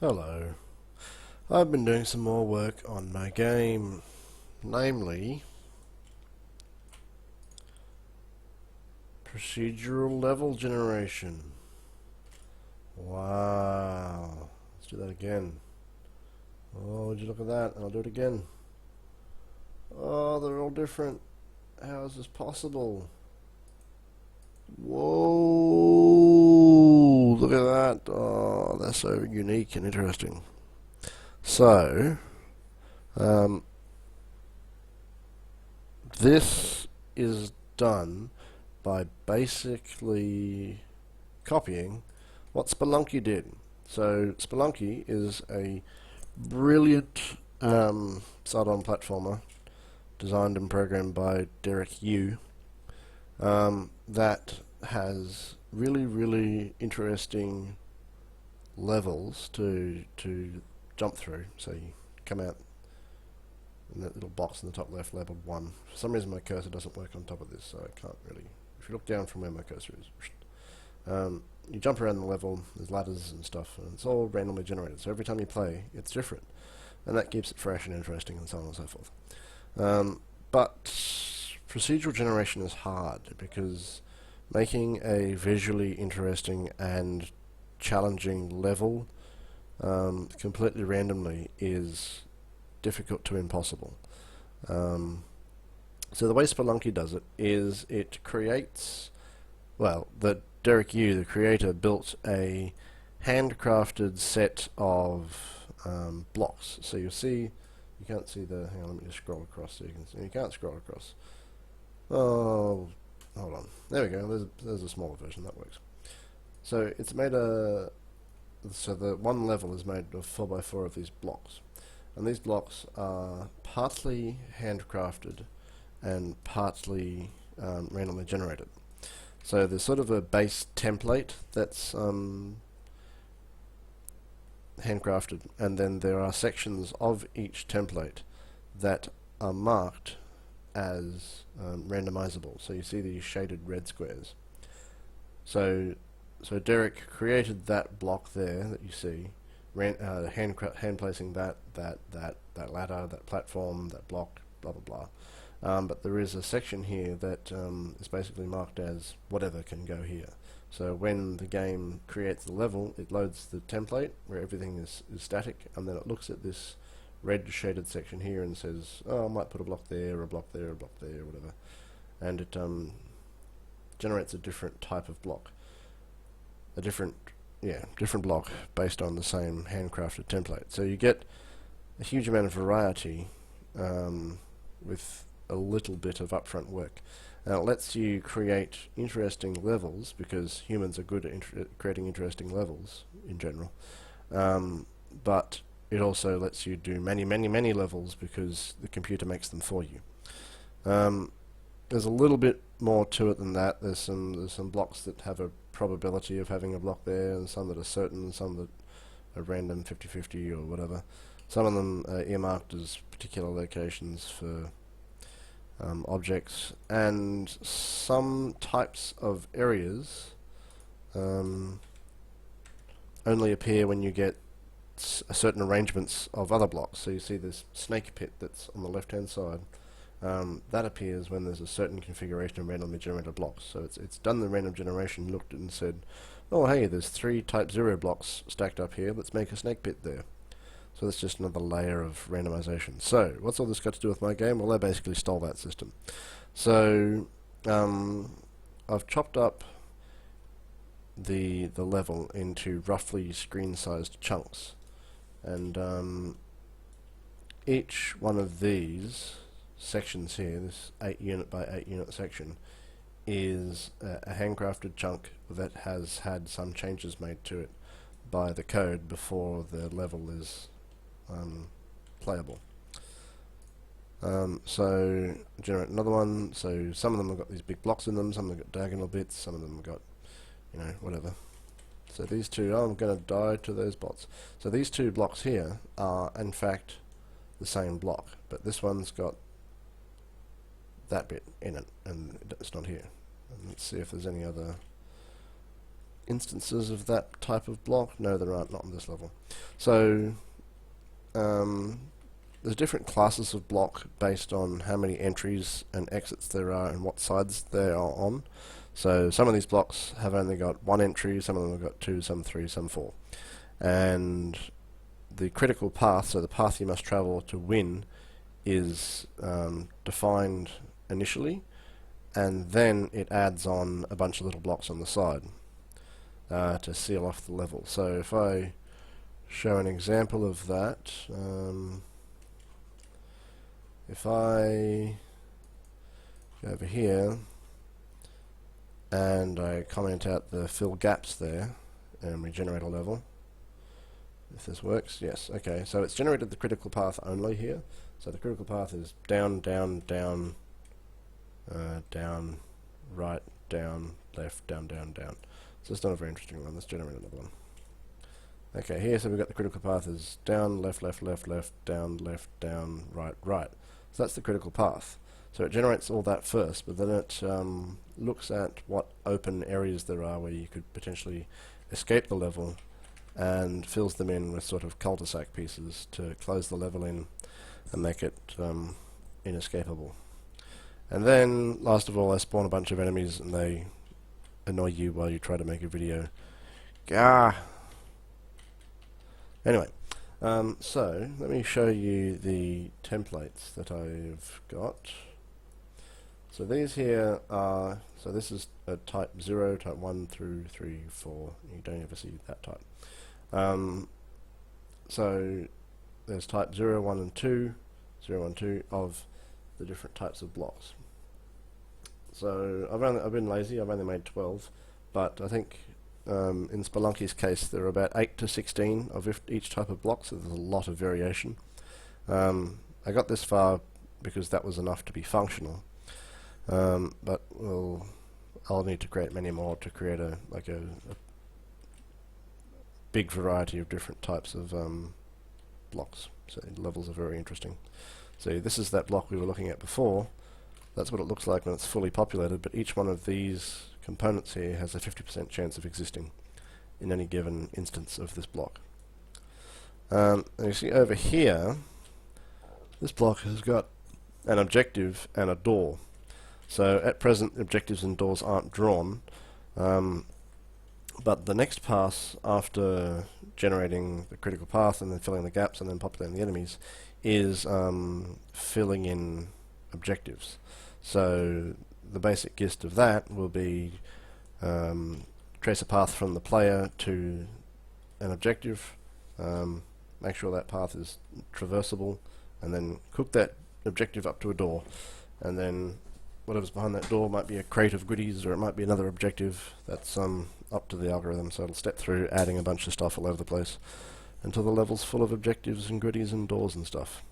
Hello. I've been doing some more work on my game, namely procedural level generation. Wow. Let's do that again. Oh, would you look at that? I'll do it again. Oh, they're all different. How is this possible? Whoa! Look at that. Oh, they're so unique and interesting. So, um, this is done by basically copying what Spelunky did. So Spelunky is a brilliant side-on platformer designed and programmed by Derek Yu that has really interesting levels to jump through. So you come out in that little box in the top left labeled 1. For some reason my cursor doesn't work on top of this, so I can't really... If you look down from where my cursor is, you jump around the level, there's ladders and stuff, and it's all randomly generated. So every time you play, it's different. And that keeps it fresh and interesting and so on and so forth. But procedural generation is hard because making a visually interesting and challenging level completely randomly is difficult to impossible. So the way Spelunky does it is it creates, well, Derek Yu, the creator, built a handcrafted set of blocks. So you'll see, you can't see the, hang on, let me just scroll across so you can see. You can't scroll across. Oh, hold on. There we go, there's a smaller version, that works. So it's made so the one level is made of 4x4 of these blocks. And these blocks are partly handcrafted and partly randomly generated. So there's sort of a base template that's handcrafted, and then there are sections of each template that are marked as randomizable. So you see these shaded red squares. So Derek created that block there that you see, hand placing that ladder, that platform, that block, blah blah blah. But there is a section here that is basically marked as whatever can go here. So when the game creates the level, it loads the template where everything is static, and then it looks at this red shaded section here and says, oh, I might put a block there, a block there, a block there, whatever. And it generates a different type of block. A different block based on the same handcrafted template. So you get a huge amount of variety with a little bit of upfront work. Now it lets you create interesting levels because humans are good at creating interesting levels in general. But it also lets you do many levels because the computer makes them for you. There's a little bit more to it than that. There's some blocks that have a probability of having a block there, and some that are certain, some that are random 50-50 or whatever. Some of them are earmarked as particular locations for objects, and some types of areas only appear when you get certain arrangements of other blocks. So you see this snake pit that's on the left hand side. That appears when there's a certain configuration of randomly generated blocks. So it's done the random generation, looked at it and said, oh hey, there's 3 type 0 blocks stacked up here, let's make a snake pit there. So that's just another layer of randomization. So what's all this got to do with my game? Well, they basically stole that system. So I've chopped up the level into roughly screen-sized chunks, and each one of these sections here, this 8 unit by 8 unit section, is a handcrafted chunk that has had some changes made to it by the code before the level is playable. So generate another one. So some of them have got these big blocks in them, some have got diagonal bits, some of them have got, you know, whatever. So these two, oh, I'm going to die to those bots. So these two blocks here are in fact the same block, but this one's got that bit in it, and it's not here. And let's see if there's any other instances of that type of block? No, there aren't, not on this level. So there's different classes of block based on how many entries and exits there are and what sides they are on. So some of these blocks have only got one entry, some of them have got two, some three, some four. And the critical path, so the path you must travel to win, is defined initially, and then it adds on a bunch of little blocks on the side to seal off the level. So if I show an example of that, if I go over here and I comment out the fill gaps there and regenerate a level, if this works, yes, okay, so it's generated the critical path only here. So the critical path is down, down, down, down, right, down, left, down, down, down. So it's not a very interesting one. Let's generate another one. Okay, here, so we've got the critical path is down, left, left, left, left, down, right, right. So that's the critical path. So it generates all that first, but then it looks at what open areas there are where you could potentially escape the level, and fills them in with sort of cul-de-sac pieces to close the level in and make it inescapable. And then, last of all, I spawn a bunch of enemies and they annoy you while you try to make a video. Gah! Anyway, so let me show you the templates that I've got. So these here are, so this is a type 0, type 1 through 3, 4. You don't ever see that type. So there's type 0, 1 and 2, 0, 1, 2 of the different types of blocks. So I've been lazy, I've only made 12, but I think in Spelunky's case there are about 8 to 16 of each type of block, so there's a lot of variation. I got this far because that was enough to be functional, but I'll need to create many more to create a big variety of different types of blocks. So levels are very interesting. So this is that block we were looking at before. That's what it looks like when it's fully populated, but each one of these components here has a 50% chance of existing in any given instance of this block. And you see over here, this block has got an objective and a door. So at present, objectives and doors aren't drawn, but the next pass after generating the critical path and then filling the gaps and then populating the enemies is filling in objectives. So the basic gist of that will be trace a path from the player to an objective, make sure that path is traversable, and then cook that objective up to a door, and then whatever's behind that door might be a crate of goodies, or it might be another objective. That's up to the algorithm, so it'll step through adding a bunch of stuff all over the place until the level's full of objectives and goodies and doors and stuff.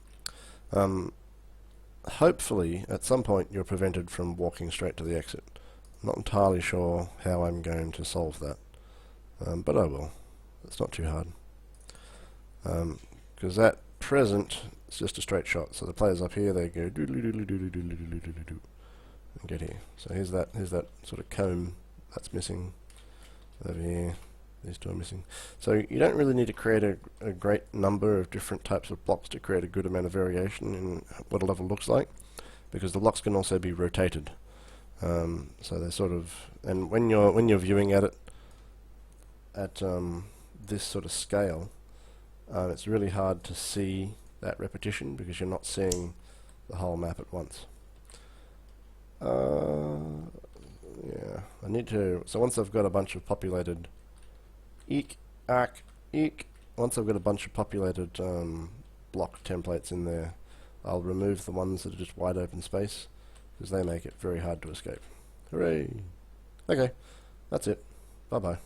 Hopefully at some point you're prevented from walking straight to the exit. I'm not entirely sure how I'm going to solve that, but I will. It's not too hard, because at present it's just a straight shot. So the player's up here, they go doodly doodly doodly doodly doodly doodly doo and get here. So here's that sort of comb that's missing over here. These two are missing. So you don't really need to create a great number of different types of blocks to create a good amount of variation in what a level looks like, because the blocks can also be rotated. So they're sort of, and when you're viewing at it at this sort of scale, it's really hard to see that repetition because you're not seeing the whole map at once. Yeah, I need to. So once I've got a bunch of populated once I've got a bunch of populated block templates in there, I'll remove the ones that are just wide open space, because they make it very hard to escape. Hooray! Okay, that's it. Bye bye.